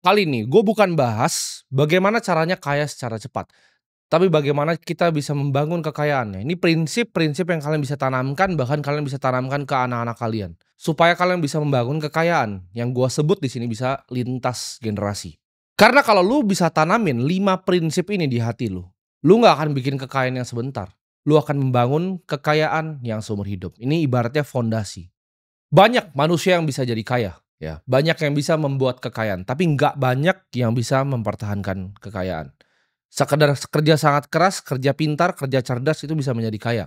Kali ini gue bukan bahas bagaimana caranya kaya secara cepat, tapi bagaimana kita bisa membangun kekayaannya. Ini prinsip-prinsip yang kalian bisa tanamkan, bahkan kalian bisa tanamkan ke anak-anak kalian. Supaya kalian bisa membangun kekayaan yang gue sebut di sini bisa lintas generasi. Karena kalau lu bisa tanamin 5 prinsip ini di hati lu nggak akan bikin kekayaan yang sebentar. Lu akan membangun kekayaan yang seumur hidup. Ini ibaratnya fondasi. Banyak manusia yang bisa jadi kaya, ya. Banyak yang bisa membuat kekayaan, tapi nggak banyak yang bisa mempertahankan kekayaan. Sekedar kerja sangat keras, kerja pintar, kerja cerdas itu bisa menjadi kaya.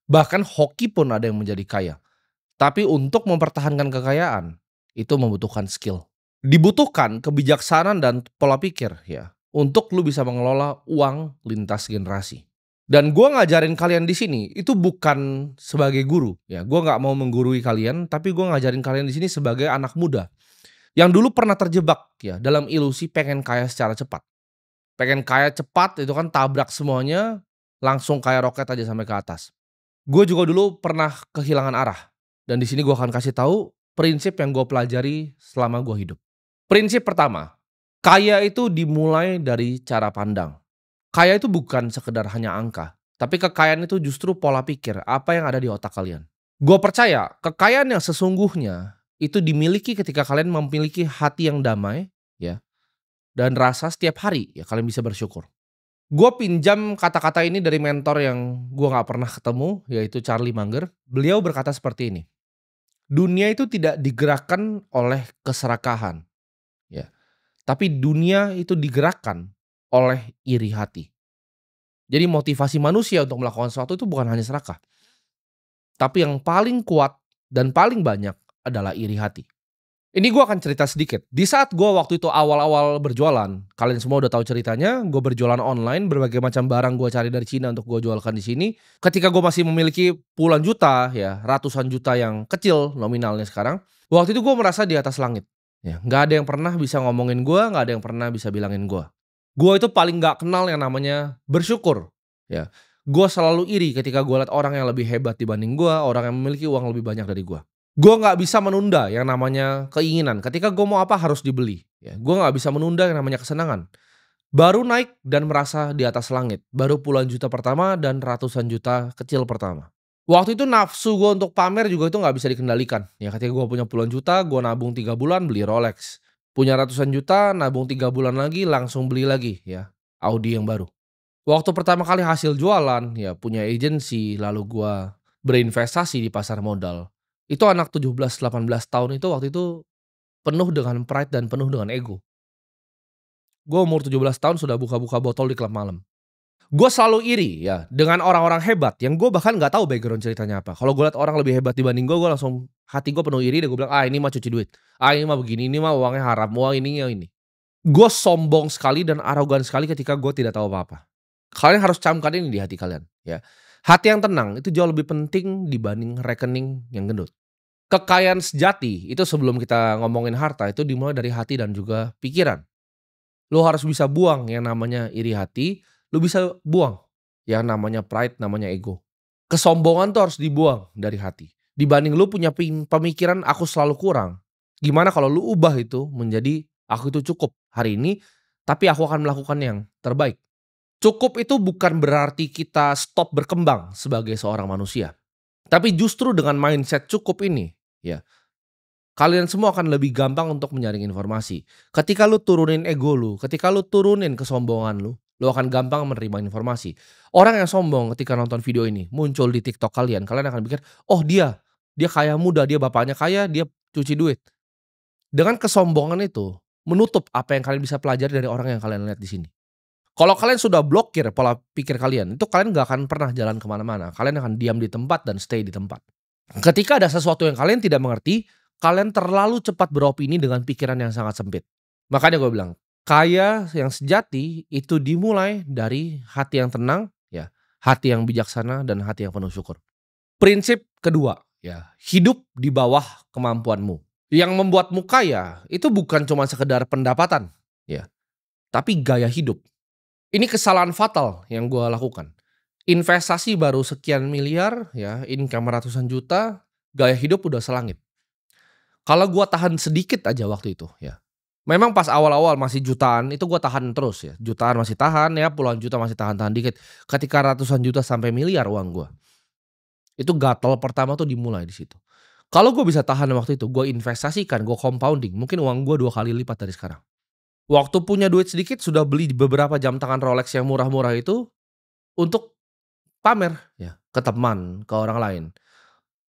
Bahkan hoki pun ada yang menjadi kaya. Tapi untuk mempertahankan kekayaan, itu membutuhkan skill. Dibutuhkan kebijaksanaan dan pola pikir ya, untuk lu bisa mengelola uang lintas generasi. Dan gua ngajarin kalian di sini itu bukan sebagai guru ya, gua nggak mau menggurui kalian, tapi gua ngajarin kalian di sini sebagai anak muda yang dulu pernah terjebak ya dalam ilusi pengen kaya secara cepat. Pengen kaya cepat itu kan tabrak semuanya, langsung kayak roket aja sampai ke atas. Gue juga dulu pernah kehilangan arah dan di sini gua akan kasih tahu prinsip yang gue pelajari selama gue hidup. Prinsip pertama, kaya itu dimulai dari cara pandang. Kaya itu bukan sekedar hanya angka, tapi kekayaan itu justru pola pikir, apa yang ada di otak kalian. Gue percaya kekayaan yang sesungguhnya itu dimiliki ketika kalian memiliki hati yang damai, ya, dan rasa setiap hari ya kalian bisa bersyukur. Gue pinjam kata-kata ini dari mentor yang gue nggak pernah ketemu, yaitu Charlie Munger. Beliau berkata seperti ini, dunia itu tidak digerakkan oleh keserakahan, ya, tapi dunia itu digerakkan oleh iri hati. Jadi motivasi manusia untuk melakukan sesuatu itu bukan hanya serakah, tapi yang paling kuat dan paling banyak adalah iri hati. Ini gue akan cerita sedikit. Di saat gue waktu itu awal-awal berjualan, kalian semua udah tahu ceritanya. Gue berjualan online, berbagai macam barang gue cari dari Cina untuk gue jualkan di sini. Ketika gue masih memiliki puluhan juta, ya ratusan juta yang kecil nominalnya sekarang. Waktu itu gue merasa di atas langit. Ya, nggak ada yang pernah bisa ngomongin gue, nggak ada yang pernah bisa bilangin gue. Gue itu paling nggak kenal yang namanya bersyukur. Ya, gue selalu iri ketika gue lihat orang yang lebih hebat dibanding gue, orang yang memiliki uang lebih banyak dari gue. Gue nggak bisa menunda yang namanya keinginan. Ketika gue mau apa harus dibeli. Ya, gue nggak bisa menunda yang namanya kesenangan. Baru naik dan merasa di atas langit. Baru puluhan juta pertama dan ratusan juta kecil pertama. Waktu itu nafsu gue untuk pamer juga itu nggak bisa dikendalikan. Ya, ketika gue punya puluhan juta, gue nabung 3 bulan beli Rolex. Punya ratusan juta, nabung 3 bulan lagi langsung beli lagi ya Audi yang baru. Waktu pertama kali hasil jualan, ya punya agensi, lalu gua berinvestasi di pasar modal. Itu anak 17, 18 tahun itu waktu itu penuh dengan pride dan penuh dengan ego. Gua umur 17 tahun sudah buka-buka botol di klub malam. Gua selalu iri ya dengan orang-orang hebat yang gua bahkan nggak tahu background ceritanya apa. Kalau gua lihat orang lebih hebat dibanding gua langsung hati gua penuh iri dan gua bilang, "Ah ini mah cuci duit. Ah ini mah begini, ini mah uangnya haram, wah ini ya ini." Gua sombong sekali dan arogan sekali ketika gua tidak tahu apa-apa. Kalian harus camkan ini di hati kalian, ya. Hati yang tenang itu jauh lebih penting dibanding rekening yang gendut. Kekayaan sejati itu sebelum kita ngomongin harta itu dimulai dari hati dan juga pikiran. Lu harus bisa buang yang namanya iri hati, lu bisa buang yang namanya pride, namanya ego. Kesombongan tuh harus dibuang dari hati. Dibanding lu punya pemikiran aku selalu kurang. Gimana kalau lu ubah itu menjadi aku itu cukup hari ini, tapi aku akan melakukan yang terbaik. Cukup itu bukan berarti kita stop berkembang sebagai seorang manusia. Tapi justru dengan mindset cukup ini, ya, kalian semua akan lebih gampang untuk menyaring informasi. Ketika lu turunin ego lu, ketika lu turunin kesombongan lu akan gampang menerima informasi. Orang yang sombong ketika nonton video ini muncul di TikTok kalian, kalian akan pikir, "Oh dia kaya muda, dia bapaknya kaya, dia cuci duit." Dengan kesombongan itu menutup apa yang kalian bisa pelajari dari orang yang kalian lihat di sini. Kalau kalian sudah blokir pola pikir kalian, itu kalian nggak akan pernah jalan kemana-mana. Kalian akan diam di tempat dan stay di tempat. Ketika ada sesuatu yang kalian tidak mengerti, kalian terlalu cepat beropini dengan pikiran yang sangat sempit. Makanya gue bilang, kaya yang sejati itu dimulai dari hati yang tenang, ya, hati yang bijaksana dan hati yang penuh syukur. Prinsip kedua, ya, hidup di bawah kemampuanmu. Yang membuatmu kaya itu bukan cuma sekedar pendapatan, ya, tapi gaya hidup. Ini kesalahan fatal yang gue lakukan. Investasi baru sekian miliar, ya, income ratusan juta, gaya hidup udah selangit. Kalau gue tahan sedikit aja waktu itu, ya. Memang pas awal-awal masih jutaan itu gua tahan terus ya, jutaan masih tahan ya, puluhan juta masih tahan-tahan dikit. Ketika ratusan juta sampai miliar uang gua, itu gatal pertama tuh dimulai di situ. Kalau gua bisa tahan waktu itu, gua investasikan, gua compounding, mungkin uang gua 2 kali lipat dari sekarang. Waktu punya duit sedikit sudah beli beberapa jam tangan Rolex yang murah-murah itu untuk pamer ya, ke teman, ke orang lain,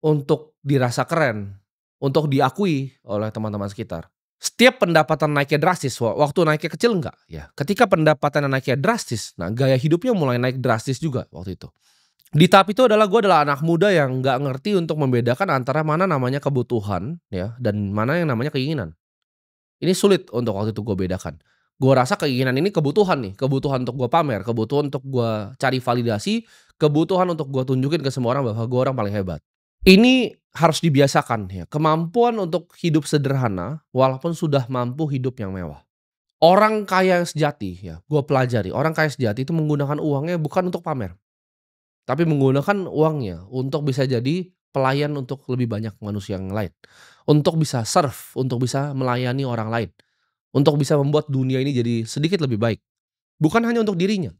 untuk dirasa keren, untuk diakui oleh teman-teman sekitar. Setiap pendapatan naiknya drastis, waktu naiknya kecil enggak, ya. Ketika pendapatan naiknya drastis, nah gaya hidupnya mulai naik drastis juga waktu itu. Di tahap itu adalah gue adalah anak muda yang nggak ngerti untuk membedakan antara mana namanya kebutuhan ya, dan mana yang namanya keinginan. Ini sulit untuk waktu itu gue bedakan. Gue rasa keinginan ini kebutuhan nih, kebutuhan untuk gue pamer, kebutuhan untuk gue cari validasi, kebutuhan untuk gue tunjukin ke semua orang bahwa gue orang paling hebat. Ini harus dibiasakan ya, kemampuan untuk hidup sederhana walaupun sudah mampu hidup yang mewah. Orang kaya yang sejati ya, gue pelajari, orang kaya sejati itu menggunakan uangnya bukan untuk pamer, tapi menggunakan uangnya untuk bisa jadi pelayan untuk lebih banyak manusia yang lain. Untuk bisa serve, untuk bisa melayani orang lain. Untuk bisa membuat dunia ini jadi sedikit lebih baik. Bukan hanya untuk dirinya.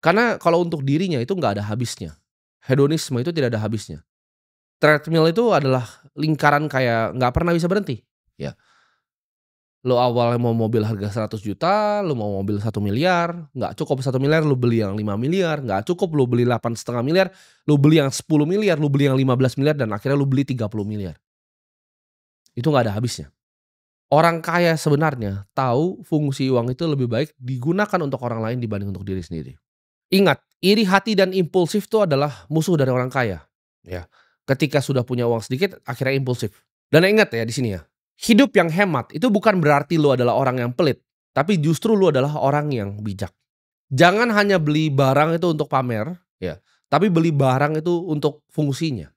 Karena kalau untuk dirinya itu nggak ada habisnya. Hedonisme itu tidak ada habisnya. Treadmill itu adalah lingkaran kayak nggak pernah bisa berhenti. Ya, lo awalnya mau mobil harga 100 juta, lo mau mobil 1 miliar, nggak cukup 1 miliar, lo beli yang 5 miliar, nggak cukup lo beli 8,5 miliar, lo beli yang 10 miliar, lo beli yang 15 miliar, dan akhirnya lo beli 30 miliar. Itu nggak ada habisnya. Orang kaya sebenarnya tahu fungsi uang itu lebih baik digunakan untuk orang lain dibanding untuk diri sendiri. Ingat, iri hati dan impulsif itu adalah musuh dari orang kaya. Ya, ketika sudah punya uang sedikit, akhirnya impulsif. Dan ingat ya di sini ya, hidup yang hemat itu bukan berarti lu adalah orang yang pelit, tapi justru lu adalah orang yang bijak. Jangan hanya beli barang itu untuk pamer, ya, tapi beli barang itu untuk fungsinya.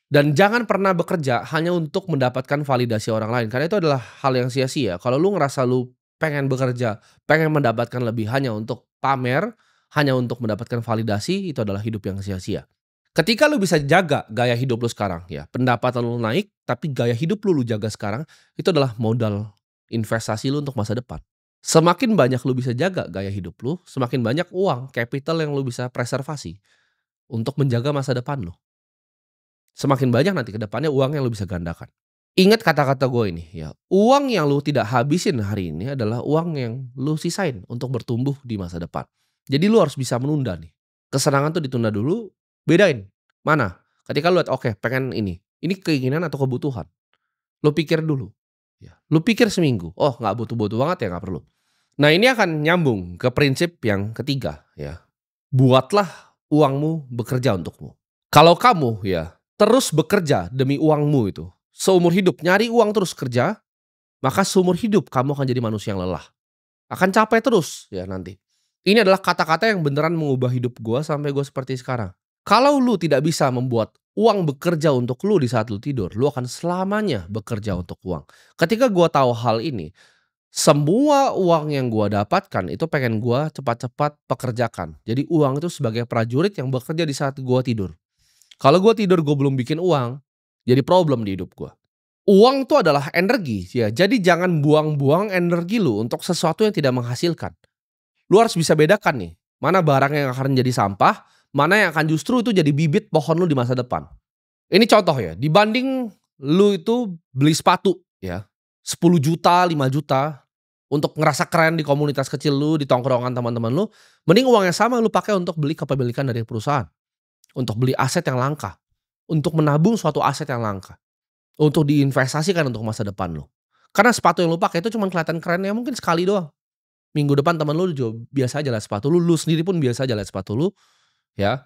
Dan jangan pernah bekerja hanya untuk mendapatkan validasi orang lain, karena itu adalah hal yang sia-sia. Kalau lu ngerasa lu pengen bekerja, pengen mendapatkan lebih hanya untuk pamer, hanya untuk mendapatkan validasi, itu adalah hidup yang sia-sia. Ketika lu bisa jaga gaya hidup lu sekarang ya, pendapatan lu naik, tapi gaya hidup lu jaga sekarang, itu adalah modal investasi lu untuk masa depan. Semakin banyak lu bisa jaga gaya hidup lu, semakin banyak uang, capital yang lu bisa preservasi untuk menjaga masa depan lu. Semakin banyak nanti ke depannya uang yang lu bisa gandakan. Ingat kata-kata gue ini ya, uang yang lu tidak habisin hari ini adalah uang yang lu sisain untuk bertumbuh di masa depan. Jadi lu harus bisa menunda nih. Kesenangan tuh ditunda dulu, bedain. Mana? Ketika lu lihat, oke pengen ini keinginan atau kebutuhan. Lu pikir dulu. Ya. Lu pikir seminggu, oh nggak butuh-butuh banget ya nggak perlu. Nah ini akan nyambung ke prinsip yang ketiga ya. Buatlah uangmu bekerja untukmu. Kalau kamu ya terus bekerja demi uangmu itu, seumur hidup nyari uang terus kerja, maka seumur hidup kamu akan jadi manusia yang lelah. Akan capek terus ya nanti. Ini adalah kata-kata yang beneran mengubah hidup gua sampai gua seperti sekarang. Kalau lu tidak bisa membuat uang bekerja untuk lu di saat lu tidur, lu akan selamanya bekerja untuk uang. Ketika gua tahu hal ini, semua uang yang gua dapatkan itu pengen gua cepat-cepat pekerjakan. Jadi uang itu sebagai prajurit yang bekerja di saat gua tidur. Kalau gua tidur gua belum bikin uang, jadi problem di hidup gua. Uang itu adalah energi ya, jadi jangan buang-buang energi lu untuk sesuatu yang tidak menghasilkan. Lu harus bisa bedakan nih, mana barang yang akan jadi sampah, mana yang akan justru itu jadi bibit pohon lu di masa depan. Ini contoh ya, dibanding lu itu beli sepatu ya, 10 juta, 5 juta untuk ngerasa keren di komunitas kecil lu, di tongkrongan teman-teman lu, mending uang yang sama lu pakai untuk beli kepemilikan dari perusahaan, untuk beli aset yang langka, untuk menabung suatu aset yang langka, untuk diinvestasikan untuk masa depan lu. Karena sepatu yang lu pakai itu cuma kelihatan kerennya mungkin sekali doang. Minggu depan teman lu juga biasa aja lihat sepatu lu sendiri pun biasa aja lihat sepatu lu, ya.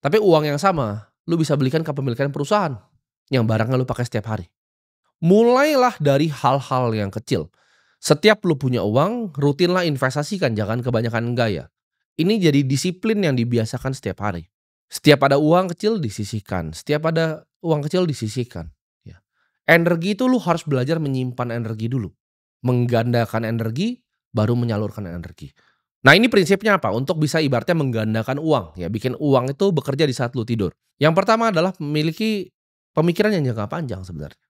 Tapi uang yang sama, lu bisa belikan kepemilikan perusahaan yang barangnya lu pakai setiap hari. Mulailah dari hal-hal yang kecil. Setiap lu punya uang, rutinlah investasikan, jangan kebanyakan gaya. Ini jadi disiplin yang dibiasakan setiap hari. Setiap ada uang kecil disisihkan, setiap ada uang kecil disisihkan. Ya. Energi itu lu harus belajar menyimpan energi dulu. Menggandakan energi, baru menyalurkan energi. Nah ini prinsipnya apa? Untuk bisa ibaratnya menggandakan uang. Ya, bikin uang itu bekerja di saat lu tidur. Yang pertama adalah memiliki pemikiran yang jangka panjang sebenarnya.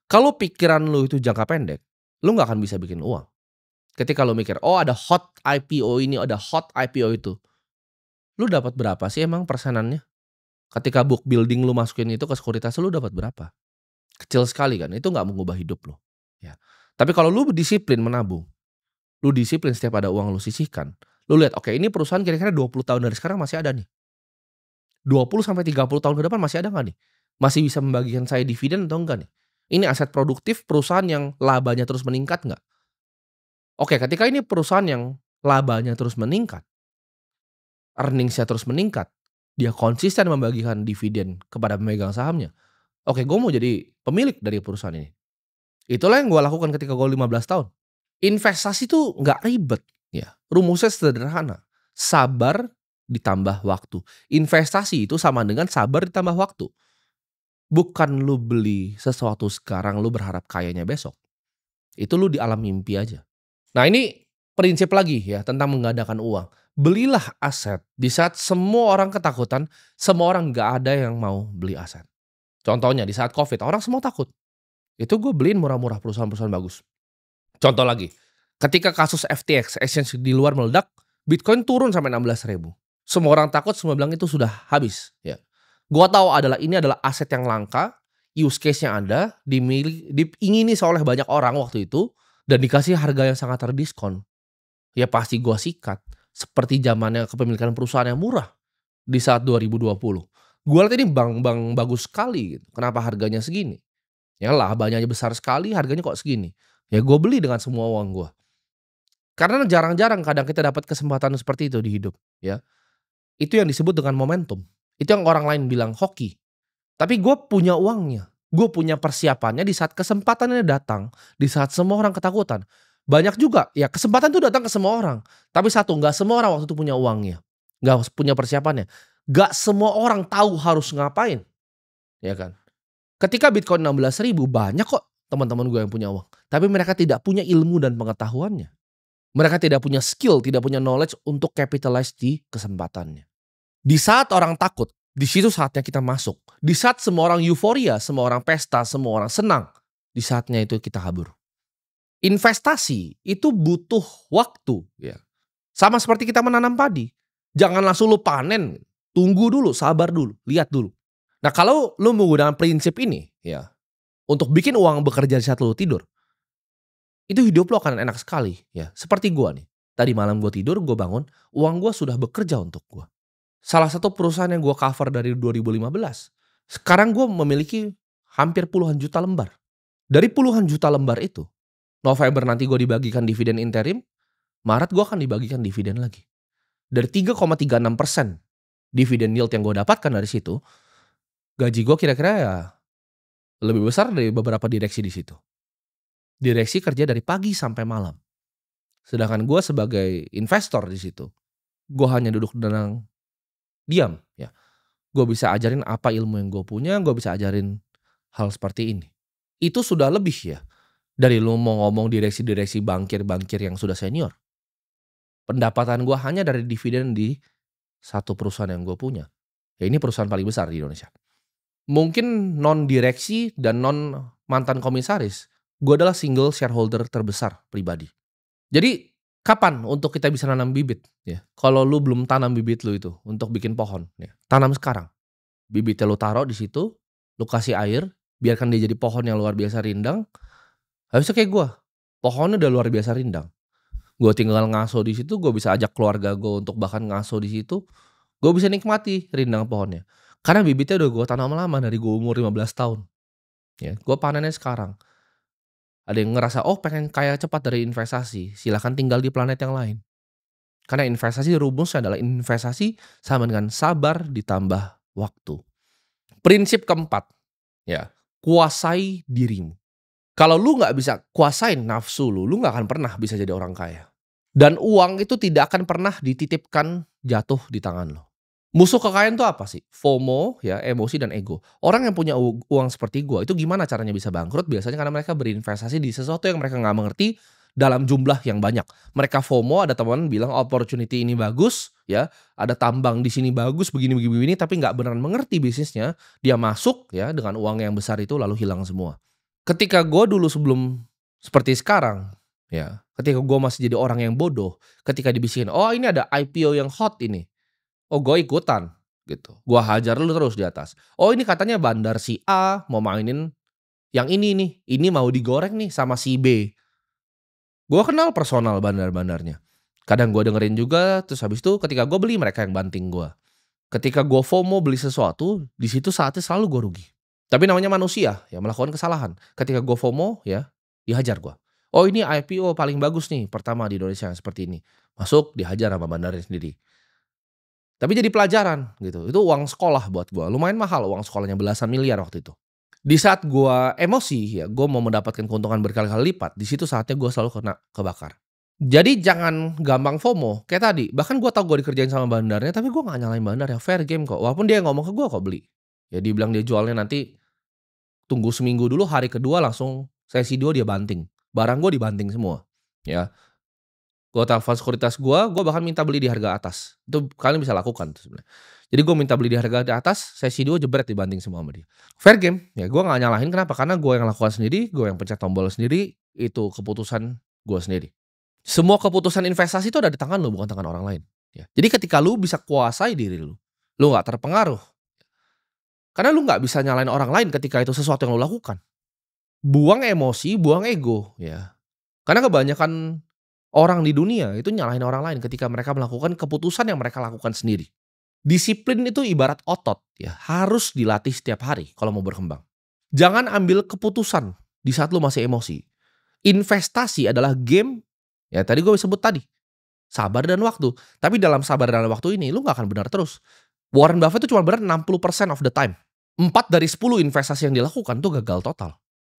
Kalau pikiran lu itu jangka pendek, lu nggak akan bisa bikin uang. Ketika lu mikir, "Oh ada hot IPO ini, ada hot IPO itu." Lu dapat berapa sih emang persenannya? Ketika book building lu masukin itu ke sekuritas lu dapat berapa? Kecil sekali kan, itu nggak mengubah hidup lu, ya. Tapi kalau lu disiplin menabung, lu disiplin setiap ada uang lu sisihkan, lu lihat, oke ini perusahaan kira-kira 20 tahun dari sekarang masih ada nih, 20 sampai 30 tahun ke depan masih ada nggak nih? Masih bisa membagikan saya dividen atau enggak nih? Ini aset produktif perusahaan yang labanya terus meningkat nggak? Oke, ketika ini perusahaan yang labanya terus meningkat, earnings-nya terus meningkat, dia konsisten membagikan dividen kepada pemegang sahamnya. Oke, gue mau jadi pemilik dari perusahaan ini. Itulah yang gue lakukan ketika gue 15 tahun. Investasi tuh nggak ribet, ya. Rumusnya sederhana. Sabar ditambah waktu. Investasi itu sama dengan sabar ditambah waktu. Bukan lu beli sesuatu sekarang lu berharap kayanya besok. Itu lu di alam mimpi aja. Nah ini prinsip lagi ya tentang menggandakan uang. Belilah aset di saat semua orang ketakutan, semua orang nggak ada yang mau beli aset. Contohnya di saat Covid, orang semua takut. Itu gue beliin murah-murah perusahaan-perusahaan bagus. Contoh lagi, ketika kasus FTX, exchange di luar meledak, Bitcoin turun sampai 16.000. Semua orang takut, semua bilang itu sudah habis. Ya, gua tahu ini adalah aset yang langka, use case-nya ada, diingini oleh banyak orang waktu itu, dan dikasih harga yang sangat terdiskon. Ya pasti gua sikat. Seperti zamannya kepemilikan perusahaan yang murah di saat 2020. Gua lihat ini bank-bank bagus sekali gitu. Kenapa harganya segini? Ya labanya besar sekali, harganya kok segini. Ya gue beli dengan semua uang gue. Karena jarang-jarang kadang kita dapat kesempatan seperti itu di hidup, ya. Itu yang disebut dengan momentum. Itu yang orang lain bilang hoki. Tapi gue punya uangnya. Gue punya persiapannya di saat kesempatannya datang, di saat semua orang ketakutan. Banyak juga, ya kesempatan itu datang ke semua orang. Tapi satu, nggak semua orang waktu itu punya uangnya. Nggak punya persiapannya. Nggak semua orang tahu harus ngapain. Ya kan? Ketika Bitcoin 16.000 banyak kok teman-teman gue yang punya uang. Tapi mereka tidak punya ilmu dan pengetahuannya. Mereka tidak punya skill, tidak punya knowledge untuk capitalize di kesempatannya. Di saat orang takut, di situ saatnya kita masuk. Di saat semua orang euforia, semua orang pesta, semua orang senang, di saatnya itu kita kabur. Investasi itu butuh waktu, ya. Sama seperti kita menanam padi. Jangan langsung lu panen, tunggu dulu, sabar dulu, lihat dulu. Nah, kalau lu menggunakan prinsip ini, ya, untuk bikin uang bekerja di saat lu tidur, itu hidup lo akan enak sekali, ya. Seperti gua nih, tadi malam gua tidur, gua bangun, uang gua sudah bekerja untuk gua. Salah satu perusahaan yang gua cover dari 2015, sekarang gua memiliki hampir puluhan juta lembar. Dari puluhan juta lembar itu, November nanti gua dibagikan dividen interim, Maret gua akan dibagikan dividen lagi. Dari 3,36% dividen yield yang gua dapatkan dari situ, gaji gua kira-kira ya lebih besar dari beberapa direksi di situ. Direksi kerja dari pagi sampai malam. Sedangkan gue sebagai investor di situ, gue hanya duduk tenang, diam, ya. Gue bisa ajarin apa ilmu yang gue punya, gue bisa ajarin hal seperti ini. Itu sudah lebih ya dari lu mau ngomong direksi-direksi bankir-bankir yang sudah senior. Pendapatan gue hanya dari dividen di satu perusahaan yang gue punya. Ya ini perusahaan paling besar di Indonesia. Mungkin non direksi dan non mantan komisaris, gue adalah single shareholder terbesar pribadi. Jadi kapan untuk kita bisa nanam bibit? Ya, kalau lu belum tanam bibit lu itu untuk bikin pohon, ya, tanam sekarang. Bibitnya lu taruh di situ, lu kasih air, biarkan dia jadi pohon yang luar biasa rindang. Habisnya kayak gue, pohonnya udah luar biasa rindang. Gue tinggal ngaso di situ, gue bisa ajak keluarga gue untuk bahkan ngaso di situ. Gue bisa nikmati rindang pohonnya. Karena bibitnya udah gue tanam lama dari gue umur 15 tahun. Ya, gue panennya sekarang. Ada yang ngerasa, oh pengen kaya cepat dari investasi, silahkan tinggal di planet yang lain. Karena investasi rumusnya adalah investasi sama dengan sabar ditambah waktu. Prinsip keempat, ya, kuasai dirimu. Kalau lu nggak bisa kuasain nafsu lu nggak akan pernah bisa jadi orang kaya. Dan uang itu tidak akan pernah dititipkan jatuh di tangan lo. Musuh kekayaan itu apa sih? FOMO, ya, emosi dan ego. Orang yang punya uang seperti gue itu gimana caranya bisa bangkrut? Biasanya karena mereka berinvestasi di sesuatu yang mereka nggak mengerti dalam jumlah yang banyak. Mereka FOMO, ada teman bilang opportunity ini bagus, ya, ada tambang di sini bagus, begini, tapi nggak beneran mengerti bisnisnya. Dia masuk, ya, dengan uang yang besar itu lalu hilang semua. Ketika gue dulu sebelum Seperti sekarang, ya, ketika gue masih jadi orang yang bodoh, ketika dibisikin, "Oh ini ada IPO yang hot ini." Oh gue ikutan, gitu. Gue hajar lu terus di atas. "Oh ini katanya bandar si A mau mainin yang ini nih, ini mau digoreng nih sama si B." Gue kenal personal bandar-bandarnya. Kadang gue dengerin juga, terus habis itu ketika gue beli mereka yang banting gue. Ketika gue FOMO beli sesuatu, di situ saatnya selalu gue rugi. Tapi namanya manusia yang melakukan kesalahan. Ketika gue FOMO ya, dihajar gue. Oh ini IPO paling bagus nih, pertama di Indonesia yang seperti ini. Masuk dihajar sama bandarnya sendiri. Tapi jadi pelajaran gitu, itu uang sekolah buat gue, lumayan mahal uang sekolahnya belasan miliar waktu itu. Di saat gue emosi ya, gue mau mendapatkan keuntungan berkali-kali lipat, di situ saatnya gue selalu kena kebakar. Jadi jangan gampang FOMO, kayak tadi, bahkan gue tahu gue dikerjain sama bandarnya, tapi gue nggak nyalain bandarnya, fair game kok, walaupun dia ngomong ke gue kok beli. Ya dibilang dia jualnya nanti tunggu seminggu dulu, hari kedua langsung sesi 2 dia banting. Barang gue dibanting semua, ya. Gue telepon sekuritas gue bahkan minta beli di harga atas. Itu kalian bisa lakukan tuh sebenarnya. Jadi gue minta beli di harga di atas, sesi 2 jebret dibanting semua sama dia. Fair game, ya gue nggak nyalahin kenapa, karena gue yang lakukan sendiri, gue yang pencet tombol sendiri, itu keputusan gue sendiri. Semua keputusan investasi itu ada di tangan lu, bukan tangan orang lain, ya. Jadi ketika lu bisa kuasai diri lu nggak terpengaruh, karena lu nggak bisa nyalain orang lain ketika itu sesuatu yang lu lakukan. Buang emosi, buang ego, ya. Karena kebanyakan orang di dunia itu nyalahin orang lain ketika mereka melakukan keputusan yang mereka lakukan sendiri. Disiplin itu ibarat otot, ya, harus dilatih setiap hari kalau mau berkembang. Jangan ambil keputusan di saat lu masih emosi. Investasi adalah game, ya tadi gue sebut tadi, sabar dan waktu. Tapi dalam sabar dan waktu ini lu nggak akan benar terus. Warren Buffett itu cuma benar 60% of the time. 4 dari 10 investasi yang dilakukan tuh gagal total.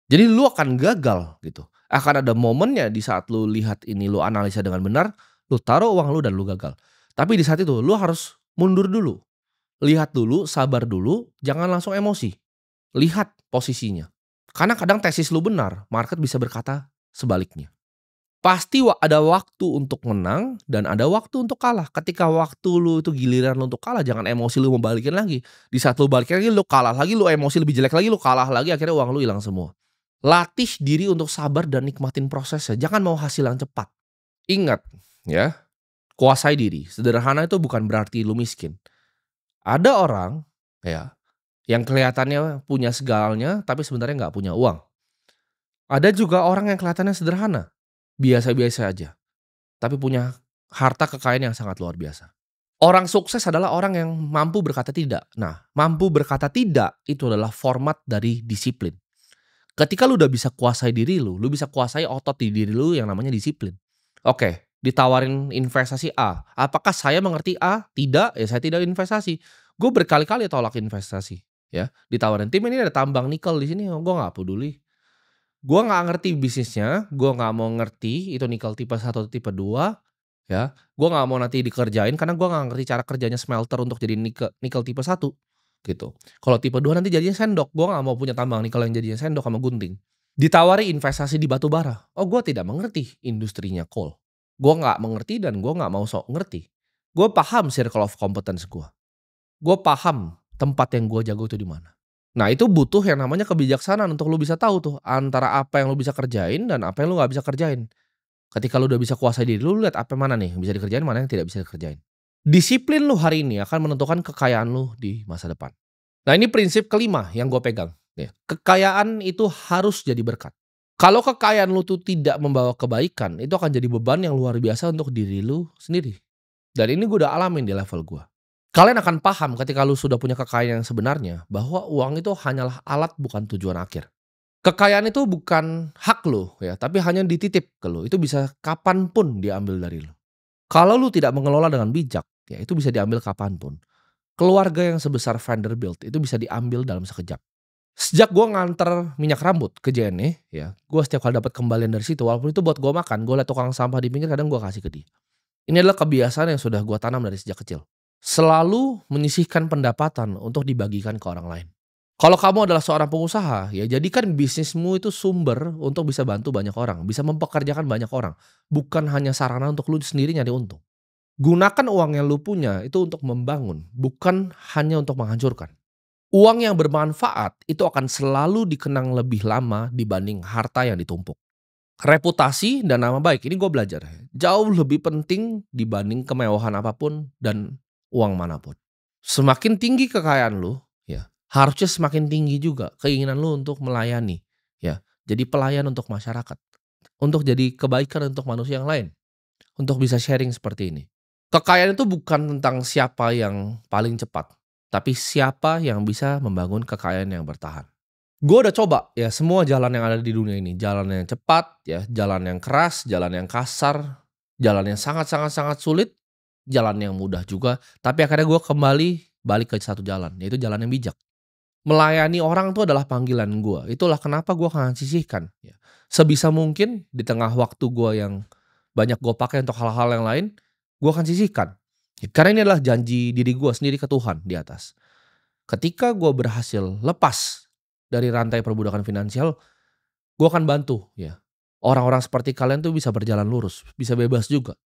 Jadi lu akan gagal gitu. Akan ada momennya di saat lu lihat ini, lu analisa dengan benar, lu taruh uang lu dan lu gagal. Tapi di saat itu lu harus mundur dulu. Lihat dulu, sabar dulu, jangan langsung emosi. Lihat posisinya. Karena kadang tesis lu benar, market bisa berkata sebaliknya. Pasti ada waktu untuk menang dan ada waktu untuk kalah. Ketika waktu lu itu giliran lu untuk kalah, jangan emosi lu mau balikin lagi. Di saat lu balikin lagi, lu kalah lagi, lu emosi lebih jelek lagi, lu kalah lagi, akhirnya uang lu hilang semua. Latih diri untuk sabar dan nikmatin prosesnya, jangan mau hasil yang cepat. Ingat ya, kuasai diri. Sederhana itu bukan berarti lu miskin. Ada orang ya yang kelihatannya punya segalanya tapi sebenarnya nggak punya uang. Ada juga orang yang kelihatannya sederhana, biasa-biasa aja, tapi punya harta kekayaan yang sangat luar biasa. Orang sukses adalah orang yang mampu berkata tidak. Nah, mampu berkata tidak itu adalah format dari disiplin. Ketika lu udah bisa kuasai diri lu bisa kuasai otot di diri lu yang namanya disiplin. Oke, ditawarin investasi A. Apakah saya mengerti A? Tidak, ya saya tidak investasi. Gue berkali-kali tolak investasi, ya. Ditawarin, "Tim ini ada tambang nikel di sini." Oh, gue nggak peduli. Gue nggak ngerti bisnisnya, gue nggak mau ngerti itu nikel tipe 1 atau tipe 2, ya. Gue nggak mau nanti dikerjain karena gue nggak ngerti cara kerjanya smelter untuk jadi nikel nikel tipe 1. Gitu. Kalau tipe 2 nanti jadinya sendok, gue nggak mau punya tambang nikel yang jadinya sendok sama gunting. Ditawari investasi di batu bara, oh gue tidak mengerti industrinya coal. Gue nggak mengerti dan gue nggak mau sok ngerti. Gue paham circle of competence gue. Gue paham tempat yang gue jago itu di mana. Nah itu butuh yang namanya kebijaksanaan untuk lu bisa tahu tuh antara apa yang lu bisa kerjain dan apa yang lu nggak bisa kerjain. Ketika lu udah bisa kuasai diri lu lihat apa mana nih yang bisa dikerjain, mana yang tidak bisa dikerjain. Disiplin lu hari ini akan menentukan kekayaan lu di masa depan. Nah ini prinsip kelima yang gue pegang, ya. Kekayaan itu harus jadi berkat. Kalau kekayaan lu tuh tidak membawa kebaikan, itu akan jadi beban yang luar biasa untuk diri lu sendiri. Dan ini gue udah alamin di level gue. Kalian akan paham ketika lu sudah punya kekayaan yang sebenarnya, bahwa uang itu hanyalah alat bukan tujuan akhir. Kekayaan itu bukan hak lu ya, tapi hanya dititip ke lu. Itu bisa kapan pun diambil dari lu. Kalau lu tidak mengelola dengan bijak, ya itu bisa diambil kapan pun. Keluarga yang sebesar Vanderbilt itu bisa diambil dalam sekejap. Sejak gue nganter minyak rambut ke JNE, ya, gue setiap kali dapat kembalian dari situ, walaupun itu buat gue makan, gue liat tukang sampah di pinggir kadang gue kasih ke dia. Ini adalah kebiasaan yang sudah gue tanam dari sejak kecil. Selalu menyisihkan pendapatan untuk dibagikan ke orang lain. Kalau kamu adalah seorang pengusaha, ya jadikan bisnismu itu sumber untuk bisa bantu banyak orang, bisa mempekerjakan banyak orang, bukan hanya sarana untuk lu sendiri nyari untung. Gunakan uang yang lu punya itu untuk membangun, bukan hanya untuk menghancurkan. Uang yang bermanfaat itu akan selalu dikenang lebih lama dibanding harta yang ditumpuk. Reputasi dan nama baik, ini gue belajar, jauh lebih penting dibanding kemewahan apapun dan uang manapun. Semakin tinggi kekayaan lu, ya, harusnya semakin tinggi juga keinginan lu untuk melayani, ya. Jadi pelayan untuk masyarakat, untuk jadi kebaikan untuk manusia yang lain, untuk bisa sharing seperti ini. Kekayaan itu bukan tentang siapa yang paling cepat, tapi siapa yang bisa membangun kekayaan yang bertahan. Gue udah coba ya semua jalan yang ada di dunia ini, jalan yang cepat ya, jalan yang keras, jalan yang kasar, jalan yang sangat sangat sangat sulit, jalan yang mudah juga, tapi akhirnya gue kembali balik ke satu jalan, yaitu jalan yang bijak. Melayani orang itu adalah panggilan gue, itulah kenapa gue akan sisihkan ya, sebisa mungkin di tengah waktu gue yang banyak gue pakai untuk hal-hal yang lain, gue akan sisihkan. Karena ini adalah janji diri gue sendiri ke Tuhan di atas. Ketika gue berhasil lepas dari rantai perbudakan finansial, gue akan bantu ya, orang-orang seperti kalian tuh bisa berjalan lurus, bisa bebas juga.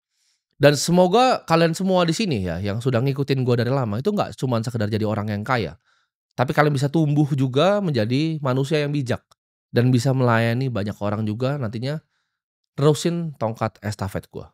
Dan semoga kalian semua di sini ya, yang sudah ngikutin gue dari lama, itu nggak cuman sekedar jadi orang yang kaya, tapi kalian bisa tumbuh juga menjadi manusia yang bijak, dan bisa melayani banyak orang juga nantinya, terusin tongkat estafet gue.